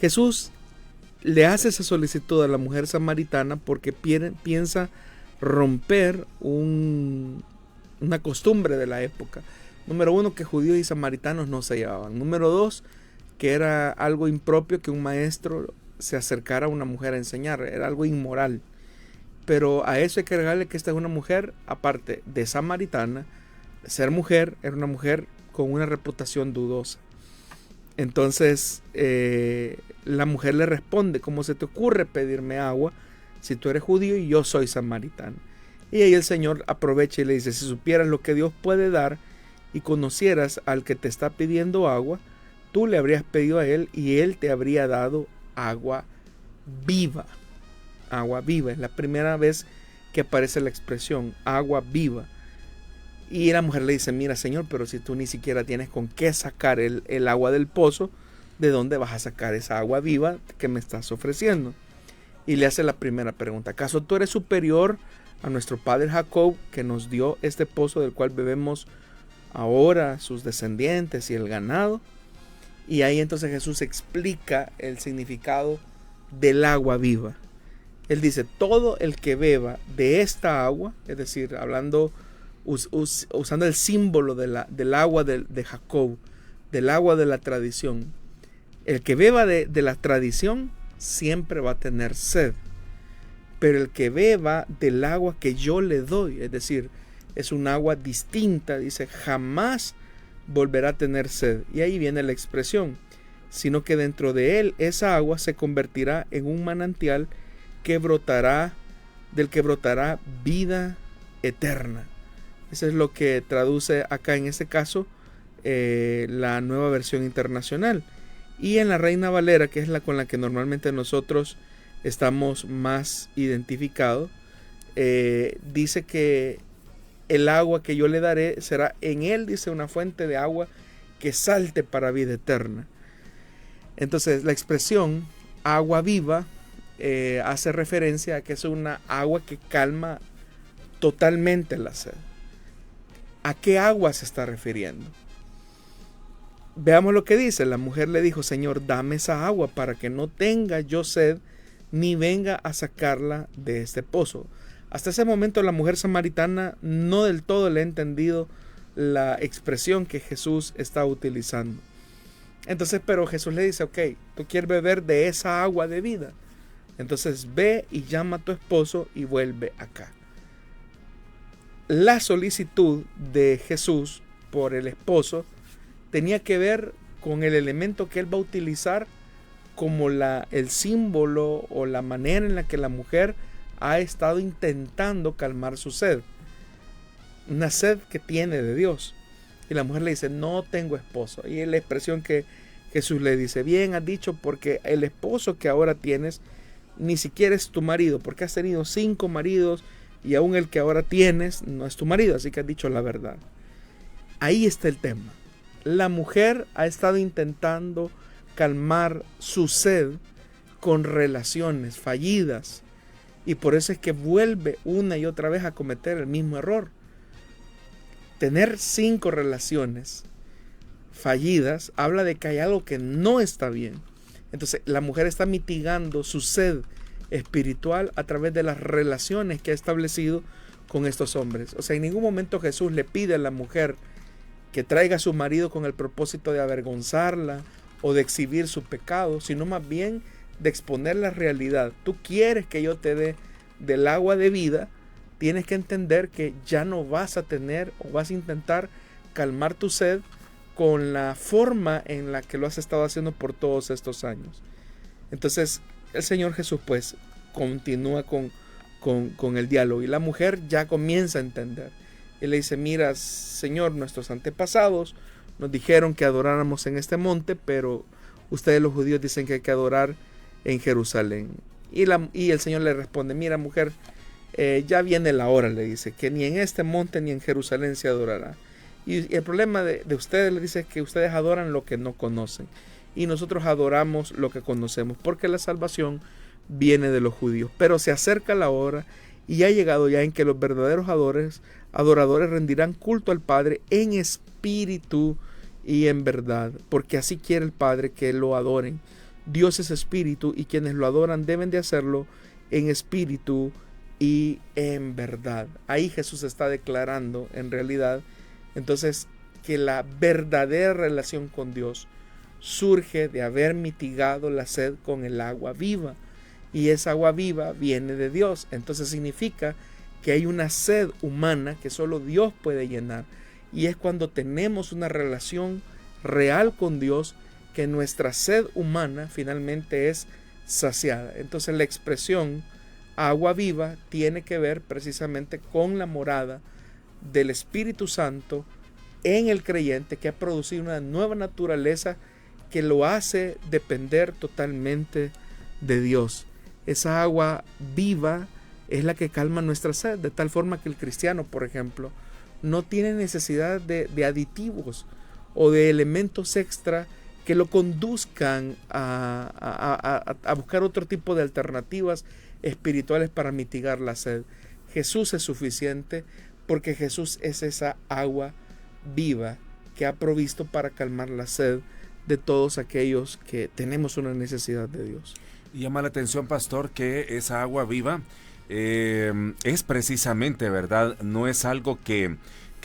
Jesús le hace esa solicitud a la mujer samaritana porque piensa romper una costumbre de la época. Número uno, que judíos y samaritanos no se llevaban. Número dos, que era algo impropio que un maestro se acercara a una mujer a enseñar. Era algo inmoral. Pero a eso hay que agregarle que esta es una mujer, aparte de samaritana, ser mujer, era una mujer con una reputación dudosa. Entonces la mujer le responde: ¿cómo se te ocurre pedirme agua si tú eres judío y yo soy samaritano? Y ahí el Señor aprovecha y le dice: si supieras lo que Dios puede dar y conocieras al que te está pidiendo agua, tú le habrías pedido a él y él te habría dado agua viva. Agua viva, es la primera vez que aparece la expresión agua viva. Y la mujer le dice, mira Señor, pero si tú ni siquiera tienes con qué sacar el agua del pozo, ¿de dónde vas a sacar esa agua viva que me estás ofreciendo? Y le hace la primera pregunta, ¿acaso tú eres superior a nuestro padre Jacob, que nos dio este pozo del cual bebemos ahora sus descendientes y el ganado? Y ahí entonces Jesús explica el significado del agua viva. Él dice, todo el que beba de esta agua, es decir, hablando, usando el símbolo del agua de Jacob, del agua de la tradición, el que beba de la tradición siempre va a tener sed, pero el que beba del agua que yo le doy, es decir, es un agua distinta, dice, jamás volverá a tener sed. Y ahí viene la expresión, sino que dentro de él esa agua se convertirá en un manantial del que brotará vida eterna. Eso es lo que traduce acá en este caso la Nueva Versión Internacional. Y en la Reina Valera, que es la con la que normalmente nosotros estamos más identificados, dice que el agua que yo le daré será en él, dice, una fuente de agua que salte para vida eterna. Entonces la expresión agua viva hace referencia a que es una agua que calma totalmente la sed. ¿A qué agua se está refiriendo? Veamos lo que dice. La mujer le dijo, Señor, dame esa agua para que no tenga yo sed, ni venga a sacarla de este pozo. Hasta ese momento la mujer samaritana no del todo le ha entendido la expresión que Jesús está utilizando. Entonces, pero Jesús le dice, ok, tú quieres beber de esa agua de vida. Entonces ve y llama a tu esposo y vuelve acá. La solicitud de Jesús por el esposo tenía que ver con el elemento que él va a utilizar como el símbolo o la manera en la que la mujer ha estado intentando calmar su sed. Una sed que tiene de Dios. Y la mujer le dice, no tengo esposo. Y es la expresión que Jesús le dice, bien has dicho, porque el esposo que ahora tienes ni siquiera es tu marido, porque has tenido 5 maridos y aún el que ahora tienes no es tu marido, así que has dicho la verdad. Ahí está el tema. La mujer ha estado intentando calmar su sed con relaciones fallidas, y por eso es que vuelve una y otra vez a cometer el mismo error. Tener 5 relaciones fallidas habla de que hay algo que no está bien. Entonces la mujer está mitigando su sed espiritual a través de las relaciones que ha establecido con estos hombres. O sea, en ningún momento Jesús le pide a la mujer que traiga a su marido con el propósito de avergonzarla o de exhibir su pecado, sino más bien de exponer la realidad. Tú quieres que yo te dé del agua de vida, tienes que entender que ya no vas a tener o vas a intentar calmar tu sed con la forma en la que lo has estado haciendo por todos estos años. Entonces el Señor Jesús pues continúa con el diálogo y la mujer ya comienza a entender. Él le dice, mira Señor, nuestros antepasados nos dijeron que adoráramos en este monte, pero ustedes los judíos dicen que hay que adorar en Jerusalén. Y el Señor le responde, mira mujer, ya viene la hora, le dice, que ni en este monte ni en Jerusalén se adorará. Y el problema de ustedes, le dice, es que ustedes adoran lo que no conocen. Y nosotros adoramos lo que conocemos, porque la salvación viene de los judíos. Pero se acerca la hora y ha llegado ya en que los verdaderos adoradores rendirán culto al Padre en espíritu y en verdad, porque así quiere el Padre que lo adoren. Dios es espíritu y quienes lo adoran deben de hacerlo en espíritu y en verdad. Ahí Jesús está declarando en realidad entonces que la verdadera relación con Dios surge de haber mitigado la sed con el agua viva, y esa agua viva viene de Dios. Entonces significa que hay una sed humana que solo Dios puede llenar, y es cuando tenemos una relación real con Dios que nuestra sed humana finalmente es saciada. Entonces la expresión agua viva tiene que ver precisamente con la morada del Espíritu Santo en el creyente, que ha producido una nueva naturaleza que lo hace depender totalmente de Dios. Esa agua viva es la que calma nuestra sed, de tal forma que el cristiano, por ejemplo, no tiene necesidad de aditivos o de elementos extra que lo conduzcan a buscar otro tipo de alternativas espirituales para mitigar la sed. Jesús es suficiente, porque Jesús es esa agua viva que ha provisto para calmar la sed de todos aquellos que tenemos una necesidad de Dios. Y llama la atención, pastor, que esa agua viva es precisamente, ¿verdad? No es algo que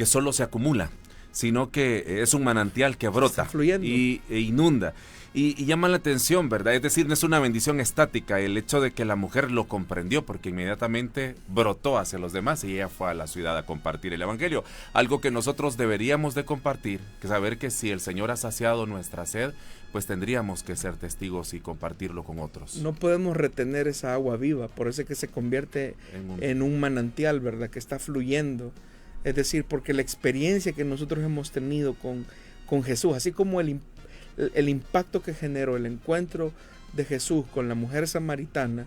solo se acumula, sino que es un manantial que brota. Está fluyendo. E inunda. Y llama la atención, ¿verdad? Es decir, no es una bendición estática el hecho de que la mujer lo comprendió, porque inmediatamente brotó hacia los demás y ella fue a la ciudad a compartir el evangelio. Algo que nosotros deberíamos de compartir, que saber que si el Señor ha saciado nuestra sed, pues tendríamos que ser testigos y compartirlo con otros. No podemos retener esa agua viva, por eso es que se convierte en un manantial, ¿verdad? Que está fluyendo. Es decir, porque la experiencia que nosotros hemos tenido con Jesús, así como el impacto que generó el encuentro de Jesús con la mujer samaritana,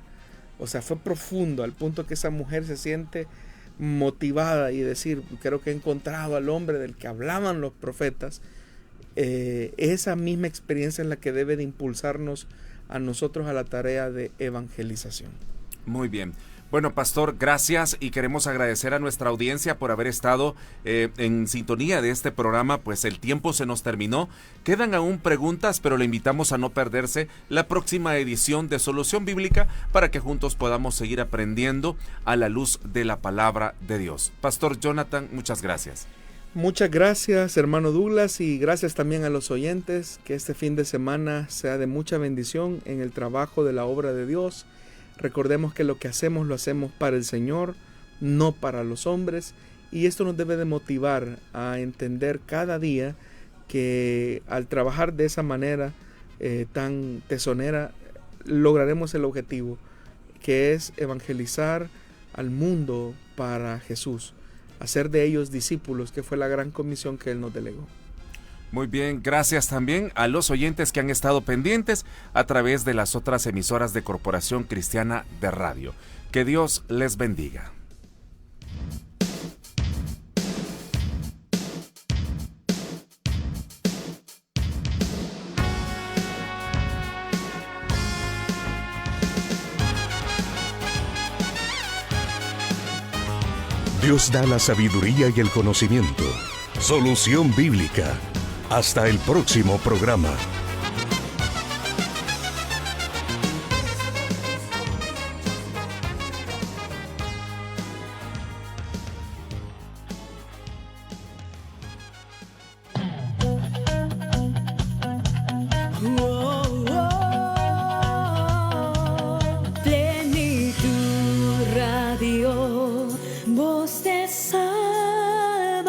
o sea, fue profundo al punto que esa mujer se siente motivada y decir, creo que he encontrado al hombre del que hablaban los profetas. Esa misma experiencia es la que debe de impulsarnos a nosotros a la tarea de evangelización. Muy bien. Bueno, pastor, gracias, y queremos agradecer a nuestra audiencia por haber estado en sintonía de este programa. Pues el tiempo se nos terminó. Quedan aún preguntas, pero le invitamos a no perderse la próxima edición de Solución Bíblica para que juntos podamos seguir aprendiendo a la luz de la palabra de Dios. Pastor Jonathan, muchas gracias. Muchas gracias, hermano Douglas, y gracias también a los oyentes. Que este fin de semana sea de mucha bendición en el trabajo de la obra de Dios. Recordemos que lo que hacemos lo hacemos para el Señor, no para los hombres, y esto nos debe de motivar a entender cada día que al trabajar de esa manera tan tesonera, lograremos el objetivo, que es evangelizar al mundo para Jesús, hacer de ellos discípulos, que fue la gran comisión que Él nos delegó. Muy bien, gracias también a los oyentes que han estado pendientes a través de las otras emisoras de Corporación Cristiana de Radio. Que Dios les bendiga. Dios da la sabiduría y el conocimiento. Solución Bíblica. Hasta el próximo programa. Plenitud Radio, voz de salvación,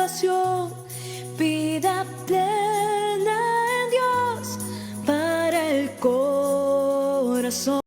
vida plena.